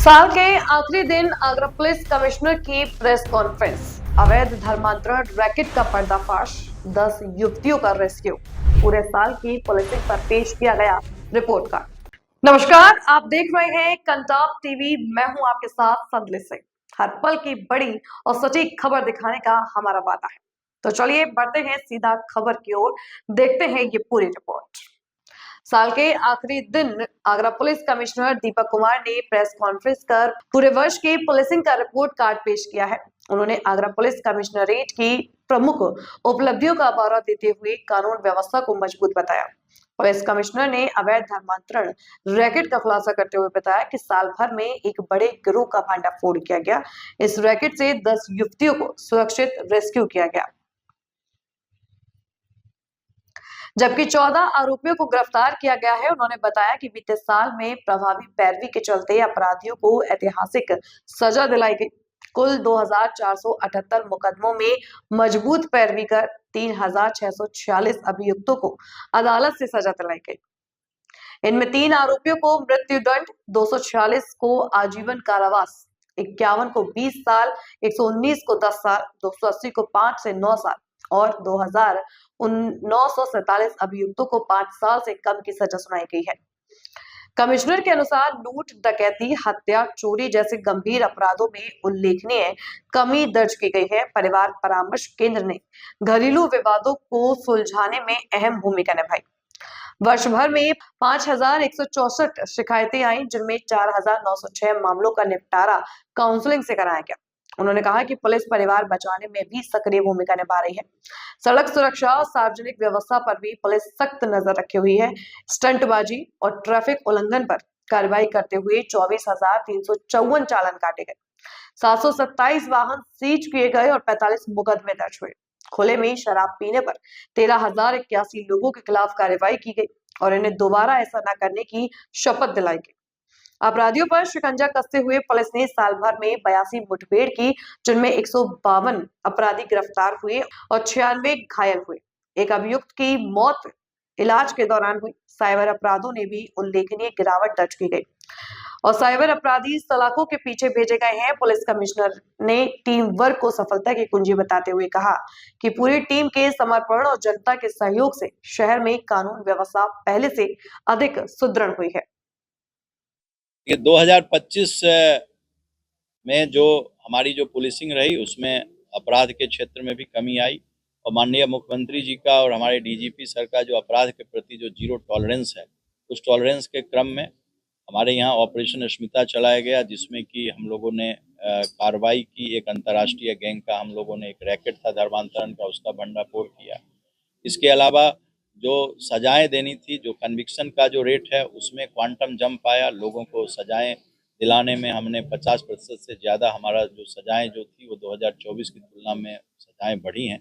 साल के आखिरी दिन आगरा पुलिस कमिश्नर की प्रेस कॉन्फ्रेंस। अवैध धर्मांतरण रैकेट का पर्दाफाश, 10 युवतियों का रेस्क्यू। पूरे साल की पुलिसिंग पर पेश किया गया रिपोर्ट कार्ड। नमस्कार, आप देख रहे हैं कंटाप टीवी। मैं हूं आपके साथ संदली सिंह। हर पल की बड़ी और सटीक खबर दिखाने का हमारा वादा है। तो चलिए बढ़ते हैं सीधा खबर की ओर, देखते हैं ये पूरी रिपोर्ट। साल के आखिरी दिन आगरा पुलिस कमिश्नर दीपक कुमार ने प्रेस कॉन्फ्रेंस कर पूरे वर्ष की पुलिसिंग का रिपोर्ट कार्ड पेश किया है। उन्होंने आगरा पुलिस कमिश्नरेट की प्रमुख उपलब्धियों का ब्यौरा देते हुए कानून व्यवस्था को मजबूत बताया। पुलिस कमिश्नर ने अवैध धर्मांतरण रैकेट का खुलासा करते हुए बताया कि साल भर में एक बड़े गिरोह का भंडाफोड़ किया गया। इस रैकेट से 10 युवतियों को सुरक्षित रेस्क्यू किया गया, जबकि 14 आरोपियों को गिरफ्तार किया गया है। उन्होंने बताया कि बीते साल में प्रभावी पैरवी के चलते अपराधियों को ऐतिहासिक सजा दिलाई गई। कुल 2478 मुकदमों में मजबूत पैरवी कर 3646 अभियुक्तों को अदालत से सजा दिलाई गई। इनमें 3 आरोपियों को मृत्युदंड, 246 को आजीवन कारावास, 51 को 20 साल, 119 को 10 साल, 280 को 5 से 9 साल और 2947 अभियुक्तों को 5 साल से कम की सजा सुनाई गई है। कमिश्नर के अनुसार लूट, डकैती, हत्या, चोरी जैसे गंभीर अपराधों में उल्लेखनीय कमी दर्ज की गई है। परिवार परामर्श केंद्र ने घरेलू विवादों को सुलझाने में अहम भूमिका निभाई। वर्ष भर में 5164 शिकायतें आई, जिनमें 4906 मामलों का निपटारा काउंसलिंग से कराया गया। उन्होंने कहा कि पुलिस परिवार बचाने में भी सक्रिय भूमिका निभा रही है। सड़क सुरक्षा और सार्वजनिक व्यवस्था पर भी पुलिस सख्त नजर रखी हुई है। स्टंटबाजी और ट्रैफिक उल्लंघन पर कार्रवाई करते हुए 24,354 चालान काटे गए, 727 वाहन सीज किए गए और 45 मुकदमे दर्ज हुए। खुले में शराब पीने पर 13,081 लोगों के खिलाफ कार्रवाई की गई और इन्हें दोबारा ऐसा न करने की शपथ दिलाई गई। अपराधियों पर शिकंजा कसते हुए पुलिस ने साल भर में 82 मुठभेड़ की, जिनमें 152 अपराधी गिरफ्तार हुए और 96 घायल हुए। एक अभियुक्त की मौत इलाज के दौरान हुई। साइबर अपराधों ने भी उल्लेखनीय गिरावट दर्ज की गई और साइबर अपराधी सलाखों के पीछे भेजे गए हैं। पुलिस कमिश्नर ने टीम वर्क को सफलता की कुंजी बताते हुए कहा कि पूरी टीम के समर्पण और जनता के सहयोग से शहर में कानून व्यवस्था पहले से अधिक सुदृढ़ हुई है। 2025 में जो हमारी जो पुलिसिंग रही उसमें अपराध के क्षेत्र में भी कमी आई और माननीय मुख्यमंत्री जी का और हमारे डीजीपी सर का जो अपराध के प्रति जो जीरो टॉलरेंस है, उस टॉलरेंस के क्रम में हमारे यहाँ ऑपरेशन अस्मिता चलाया गया, जिसमें कि हम लोगों ने कार्रवाई की। एक अंतर्राष्ट्रीय गैंग का हम लोगों ने एक रैकेट था धर्मांतरण का, उसका भंडाफोड़ किया। इसके अलावा जो सजाएं देनी थी, जो कन्विक्शन का जो रेट है उसमें क्वांटम जंप आया। लोगों को सजाएं दिलाने में हमने 50% से ज़्यादा हमारा जो सजाएं जो थी वो 2024 की तुलना में सजाएं बढ़ी हैं।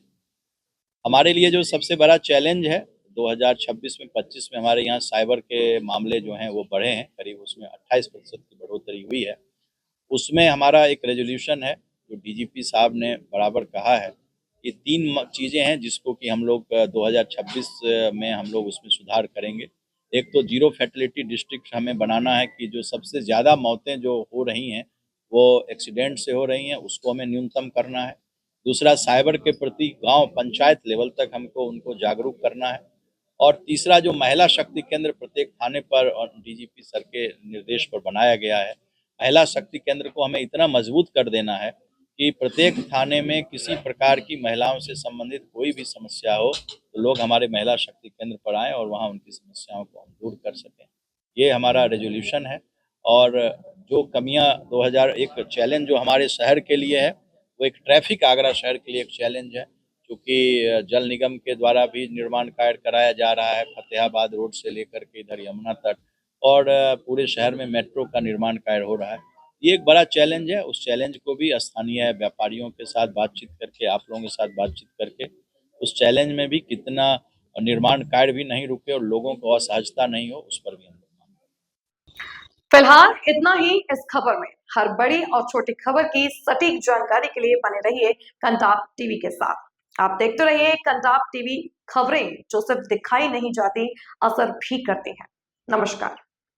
हमारे लिए जो सबसे बड़ा चैलेंज है 2026 में 25 में हमारे यहाँ साइबर के मामले जो हैं वो बढ़े हैं, करीब उसमें 28% की बढ़ोतरी हुई है। उसमें हमारा एक रेजोल्यूशन है जो डीजीपी साहब ने बराबर कहा है। ये 3 चीज़ें हैं जिसको कि हम लोग 2026 में हम लोग उसमें सुधार करेंगे। एक तो जीरो फैटलिटी डिस्ट्रिक्ट हमें बनाना है कि जो सबसे ज़्यादा मौतें जो हो रही हैं वो एक्सीडेंट से हो रही हैं, उसको हमें न्यूनतम करना है। दूसरा, साइबर के प्रति गांव पंचायत लेवल तक हमको उनको जागरूक करना है। और तीसरा, जो महिला शक्ति केंद्र प्रत्येक थाने पर और डीजीपी सर के निर्देश पर बनाया गया है, महिला शक्ति केंद्र को हमें इतना मजबूत कर देना है कि प्रत्येक थाने में किसी प्रकार की महिलाओं से संबंधित कोई भी समस्या हो तो लोग हमारे महिला शक्ति केंद्र पर आएँ और वहाँ उनकी समस्याओं को हम दूर कर सकें। ये हमारा रेजोल्यूशन है। और जो कमियां 2000 एक चैलेंज जो हमारे शहर के लिए है वो एक ट्रैफिक, आगरा शहर के लिए एक चैलेंज है, क्योंकि जल निगम के द्वारा भी निर्माण कार्य कराया जा रहा है। फतेहाबाद रोड से लेकर के इधर यमुना तक और पूरे शहर में मेट्रो का निर्माण कार्य हो रहा है। ये एक बड़ा चैलेंज है। उस चैलेंज को भी स्थानीय व्यापारियों के साथ बातचीत करके, आप लोगों के साथ बातचीत करके उस चैलेंज में भी कितना निर्माण कार्य भी नहीं रुके और लोगों को असहजता नहीं हो, उस पर भी हम लोग। फिलहाल इतना ही इस खबर में। हर बड़ी और छोटी खबर की सटीक जानकारी के लिए बने रहिए कंटाप टीवी के साथ। आप देखते रहिए कंटाप टीवी, खबरें जो सिर्फ दिखाई नहीं जाती, असर भी करती हैं। नमस्कार।